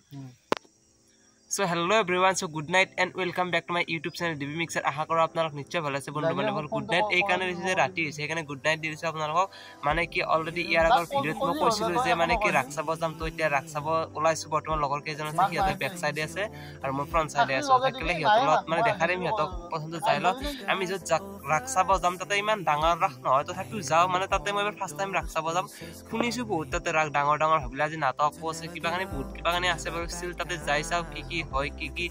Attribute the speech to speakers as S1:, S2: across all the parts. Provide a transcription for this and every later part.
S1: So hello everyone, so good night and welcome back to my YouTube channel DB Mixer. আশা কৰো আপোনালোক নিশ্চয় ভালে আছে বন্ধু বান্ধৱ। গুড নাইট এই কাৰণে দিছে ৰাতি হৈছে সেইকাৰণে গুড নাইট দিছে আপোনালোকক। মানে কি অলৰেডি ইয়াৰ আগৰ ভিডিঅ'ত মই কৈছিলো যে মানে কি ৰাখসাব যাম, তো এতিয়া ৰাখসাব ওলাইছো। বৰ্তমান লগৰ কেইজন আছে, সিহঁতে বেক সাইডে আছে আৰু মই ফ্ৰন্ট সাইডে আছো। থাকিলে সিহঁতৰ লগত মানে দেখাৰে সিহঁতক পছন্দ যাই ল। আমি য'ত ৰাখসাব যাম তাতে ইমান ডাঙৰ ৰাখ নহয়, তথাপিও যাওঁ। মানে তাতে মই এবাৰ ফাৰ্ষ্ট টাইম ৰাখসাব যাম। শুনিছো বহুত তাতে ৰাখ ডাঙৰ ডাঙৰ ভাবিলে আজি নাটক আছে কিবা কানি বহুত কিবা কানি আছে বাৰু। ষ্টিল তাতে যাই চাওঁ কি হয় কি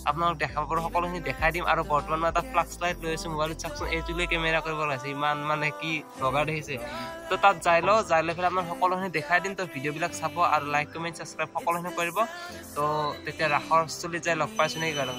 S1: আপোনালোক দেখাব পাৰো, সকলোখিনি দেখাই দিম। আৰু বৰ্তমান মই এটা ফ্লাক্স লাইট লৈ আছো মোবাইলত, চাওকচোন এইটোলৈ কেমেৰা কৰিব লাগিছে, ইমান মানে কি লগা দেখিছে। তো তাত যাই লৈ পেলাই আপোনাৰ সকলোখিনি দেখাই দিম। তো ভিডিঅ'বিলাক চাব আৰু লাইক কমেণ্ট ছাবস্ক্ৰাইব সকলোখিনি কৰিব। তো তেতিয়া ৰাসৰ স্থলীত যাই লগ পাইছো নেকি বাৰু।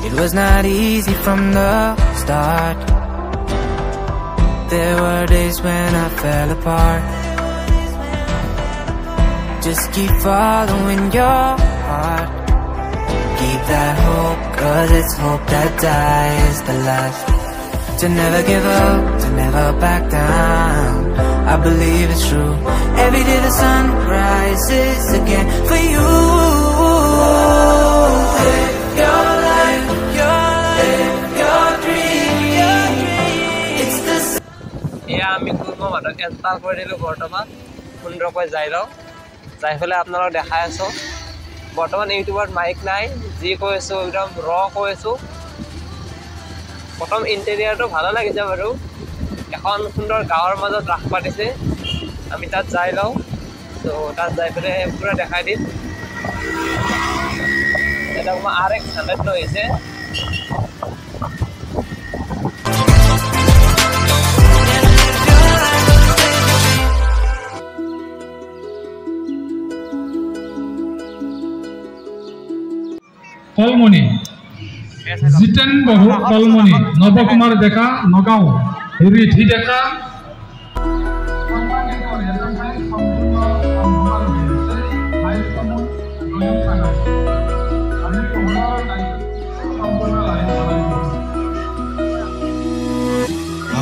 S2: It was not easy from the start. There were days when I fell apart. Just keep following your heart. Keep that hope, 'cause it's hope that dies the last. To never give up, to never back down. I believe it's true. Every day the sun rises again for you. Live your life, live your dream. It's the
S1: আমি কোনো মানুহক enter কৰি দিলোঁ। বৰ্তমান সুন্দৰকৈ যাই লওঁ, যাই পেলাই আপোনালোক দেখাই আছোঁ। বৰ্তমান ইউটিউবত মাইক নাই, যি কৈ আছোঁ একদম কৈ আছোঁ। প্ৰথম ইণ্টেৰিয়াৰটো ভালো লাগিছে বাৰু। এখন সুন্দৰ গাঁৱৰ মাজত ৰাস পাতিছে, আমি তাত যাই লওঁ। তো তাত যাই পেলাই পূৰা দেখাই দিম। এটা মই RX 100 লৈ আহিছে।
S3: কলমণি জিতেন বহু কলমণি নবকুমার ডেকা নগাঁও ৰিধি ডেকা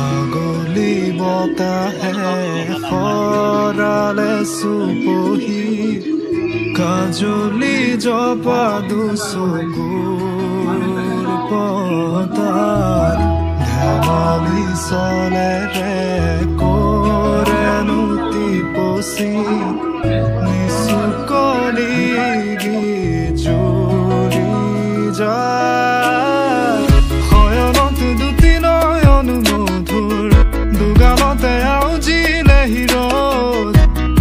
S4: আগলি বতাহে সৰালে চুপহি কাজলি জপাদু চকুৰ পতাৰ ধেমালি চলেৰে কৰে নুতি পচি নিচুকলি জুৰি যায় শয়নত দুটি নয়ন মধুৰ দুগামতে আউজিলে হিৰত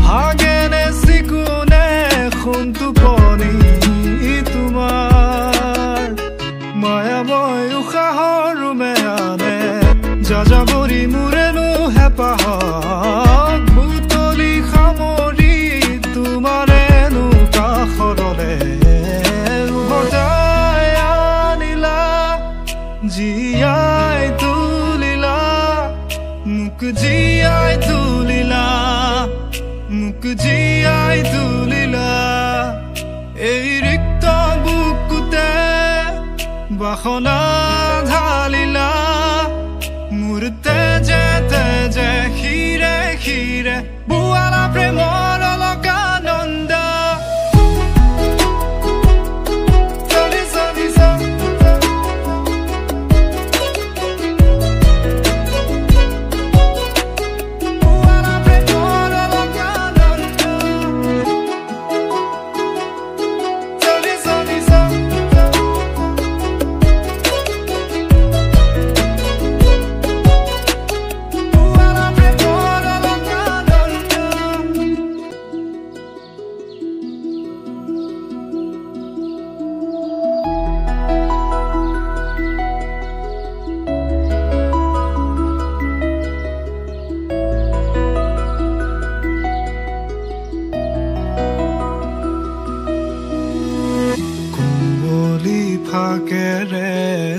S4: ভাগেনে চিকুনে খুন্তু পনি তোমাৰ মায়াময় উশাহৰ মেয়ানে যাযাবৰি মোৰেনো হেঁপাহক বুটলি সামৰি তোমাৰেনো কাষৰলে উভতাই আনিলা জীয়াই তুলিলা মোক জীয়াই তুলিলা মোক জীয়াই তুলিলা এই ৰিক্ত বুকুতে বাসনা ঢালিলা মোৰ তেজে তেজে শিৰে শিৰে বুৱালা প্ৰেমৰ অলকা নন্দ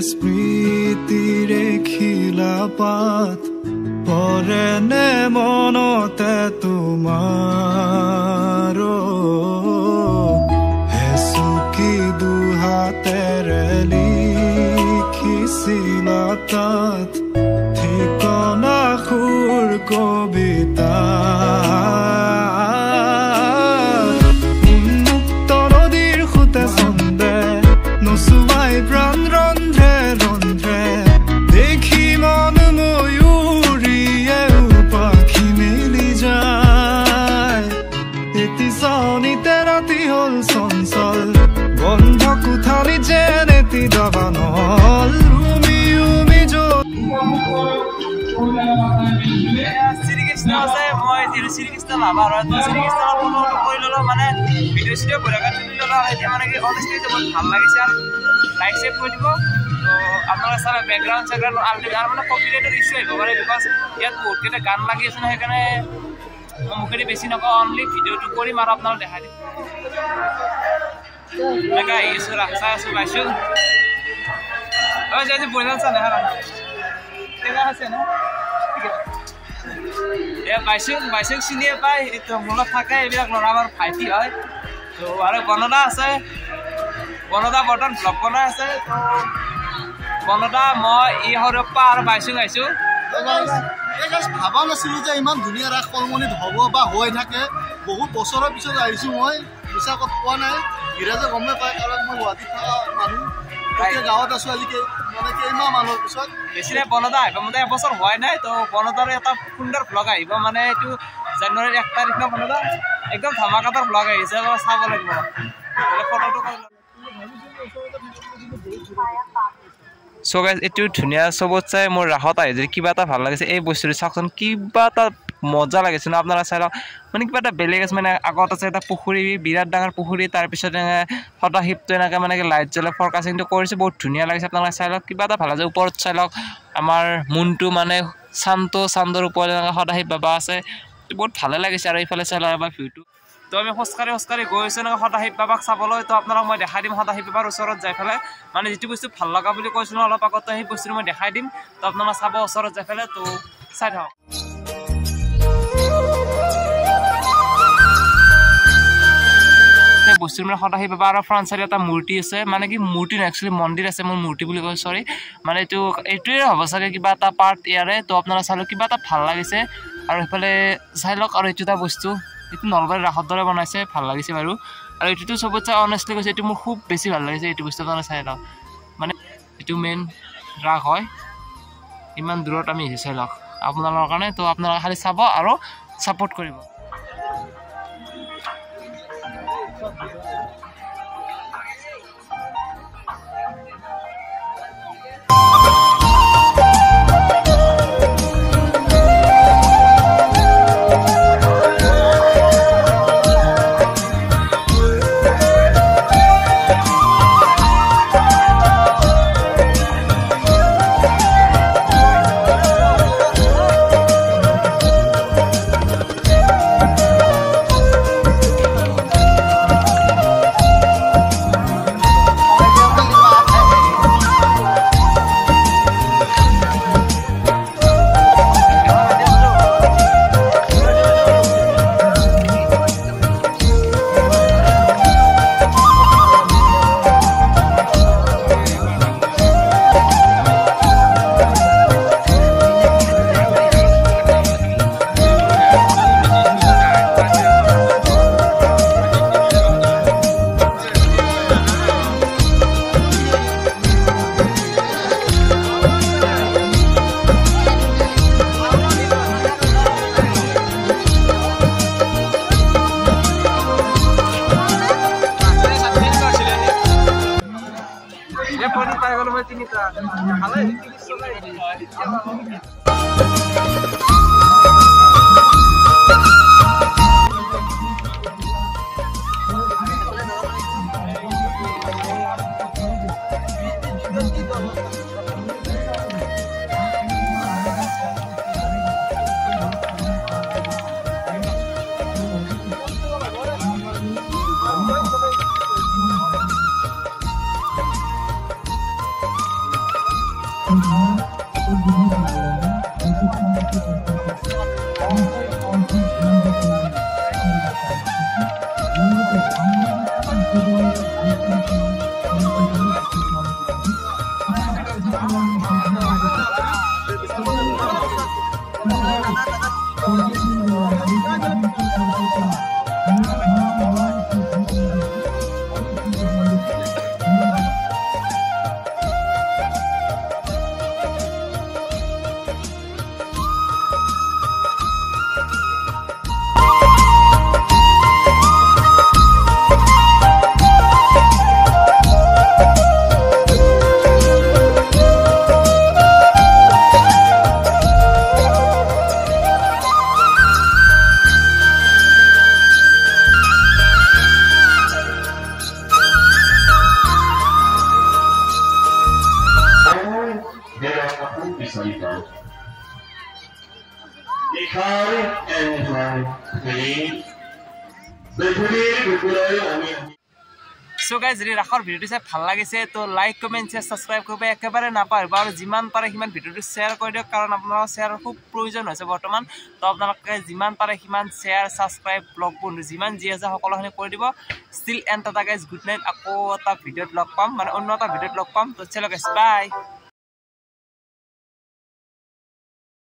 S4: স্মৃতিৰে খিলাপাত পৰে নে মনতে তোমাৰ হেচুকি দুহাতেৰে লিখিছিলা তাত ঠিকনা সুৰ কবিতা উন্মুক্ত নদীৰ সুতে চন্দে নচুৱাই প্ৰাণ ৰন্ধ্ৰে ৰন্ধ্ৰে দেখি মন ময়ূৰীয়ে পাখি মেলি যায় এটি চাউনিতে ৰাতি হ'ল চঞ্চল বন্ধ কোঠালি যেন এটি দাবানল উমি উমি
S1: শ্ৰীকৃষ্ণ আছে মই শ্ৰীকৃষ্ণ লাভাৰ হয় তো শ্ৰীকৃষ্ণৰ ফটো কৰি ল'লো মানে ভিডিঅ' চিডিঅ' বঢ়িয়াকৈ তুলি ল'লো আৰু এতিয়া মানে কি অনেষ্টলি বহুত ভাল লাগিছে আৰু লাইক ছেভ কৰি দিব তো আপোনালোকে চালে বেকগ্ৰাউণ্ড চেকগ্ৰাউণ্ড আল্টিমেট আৰু মানে কপিৰাইটৰ ইছ্যু আহিব পাৰে বিকজ ইয়াত বহুতকেইটা গান লাগি আছে ন সেইকাৰণে মই মুখেদি বেছি নকওঁ অনলি ভিডিঅ'টো কৰিম আৰু আপোনালোক দেখাই দিম এনেকৈ আহিছোঁ চাই আছোঁ পাইছোঁ আজি বঢ়িয়া চা দেখা আছে ন বাইচুং চিনিয়ে পায় এইটো মনত থাকে এইবিলাক ল'ৰা আমাৰ ভাইটি হয় তো আৰু বনদা আছে বনদা বৰ্তমান ব্লগ বনাই আছে তো বনদা মই এই সৰপ্পা আৰু বাইচুং আহিছোঁ
S5: ভাবা নাছিলো যে ইমান ধুনীয়া ৰাস কলমনিত হ'ব বা হৈ থাকে বহুত বছৰৰ পিছত আহিছোঁ মই বিশ্বাস পোৱা নাই বিৰাজে গমে পায় কাৰণ মই গুৱাহাটীত থকা মানুহ গাঁৱত আছো আজি মানে কেইমাহ মানুহৰ পিছত
S1: বেছি নাই বনদা আহিব মানে এবছৰ হোৱাই নাই তো বনদাৰ এটা সুন্দৰ ভ্লগ আহিব মানে এইটো জানুৱাৰীৰ 1 তাৰিখ ন বনদা একদম ধামাকাদাৰ ভ্লগ আহিছে চাব লাগিব ফটোটো চ' গাইজ এইটো ধুনীয়া চবত চাই মোৰ ৰাসত আহি যদি কিবা এটা ভাল লাগিছে এই বস্তুটো চাওকচোন কিবা এটা মজা লাগিছে ন আপোনালোকে চাই লওক মানে কিবা এটা বেলেগ আছে মানে আগত আছে এটা পুখুৰী বিৰাট ডাঙৰ পুখুৰী তাৰপিছত সদাশিৱটো এনেকৈ মানে লাইট জ্বলাই ফৰকাষ্টিংটো কৰিছে বহুত ধুনীয়া লাগিছে আপোনালোকে চাই লওক কিবা এটা ভাল আছে ওপৰত চাই লওক আমাৰ মুনটো মানে চান্দৰ ওপৰত এনেকৈ সদাশিৱ বাবা আছে বহুত ভালে লাগিছে আৰু এইফালে চাই লওক এবাৰ ভিউটো তো আমি খোজকাঢ়ি গৈ আছোঁ এনেকৈ সদাশিৱ বাবাক চাবলৈ তো আপোনালোক মই দেখাই দিম সদাশিৱ বাবাৰ ওচৰত যাই পেলাই মানে যিটো বস্তু ভাল লগা বুলি কৈছিলোঁ অলপ আগতে সেই বস্তুটো মই দেখাই দিম তো আপোনালোকে চাব ওচৰত যাই পেলাই তো চাই থাকক বস্তুৰ মানে সদাশিৱ বাবা আৰু ফ্ৰণ্ট চাইডে এটা মূৰ্তি আছে মানে কি মূৰ্তি নহয় একচুৱেলি মন্দিৰ আছে মোৰ মূৰ্তি বুলি কয় চৰি মানে এইটোৱে হ'ব চাগে কিবা এটা পাৰ্ট ইয়াৰে তো আপোনালোকে চাই লওক কিবা এটা ভাল লাগিছে আৰু সেইফালে চাই লওক আৰু এইটো এটা বস্তু এইটো নলবাৰীৰ ৰাসৰ দৰে বনাইছে ভাল লাগিছে বাৰু আৰু এইটোতো চবতছে অনেষ্টলি কৈছে এইটো মোৰ খুব বেছি ভাল লাগিছে এইটো বস্তু আপোনালোকে চাই লওক মানে এইটো মেইন ৰাস হয় ইমান দূৰত আমি আহিছোঁ চাই লওক আপোনালোকৰ কাৰণে তো আপোনালোকে খালি চাব আৰু ছাপোৰ্ট কৰিব সো গাইজ যদি ৰাসৰ ভিডিঅ'টো চাই ভাল লাগিছে তো লাইক কমেণ্ট শ্বেয়াৰ ছাবস্ক্ৰাইব কৰিব একেবাৰে নাপাহৰিব আৰু যিমান পাৰে সিমান ভিডিঅ'টো শ্বেয়াৰ কৰি দিয়ক কাৰণ আপোনালোকৰ শ্বেয়াৰৰ খুব প্ৰয়োজন হৈছে বৰ্তমান তো আপোনালোকে যিমান পাৰে সিমান শ্বেয়াৰ ছাবস্ক্ৰাইব ব্লগ বন্ধু যিমান যি আছে সকলোখিনি কৰি দিব still and tata guys good night আকৌ এটা ভিডিঅ'ত লগ পাম মানে অন্য এটা ভিডিঅ'ত লগ পাম তো চলো গাইজ বাই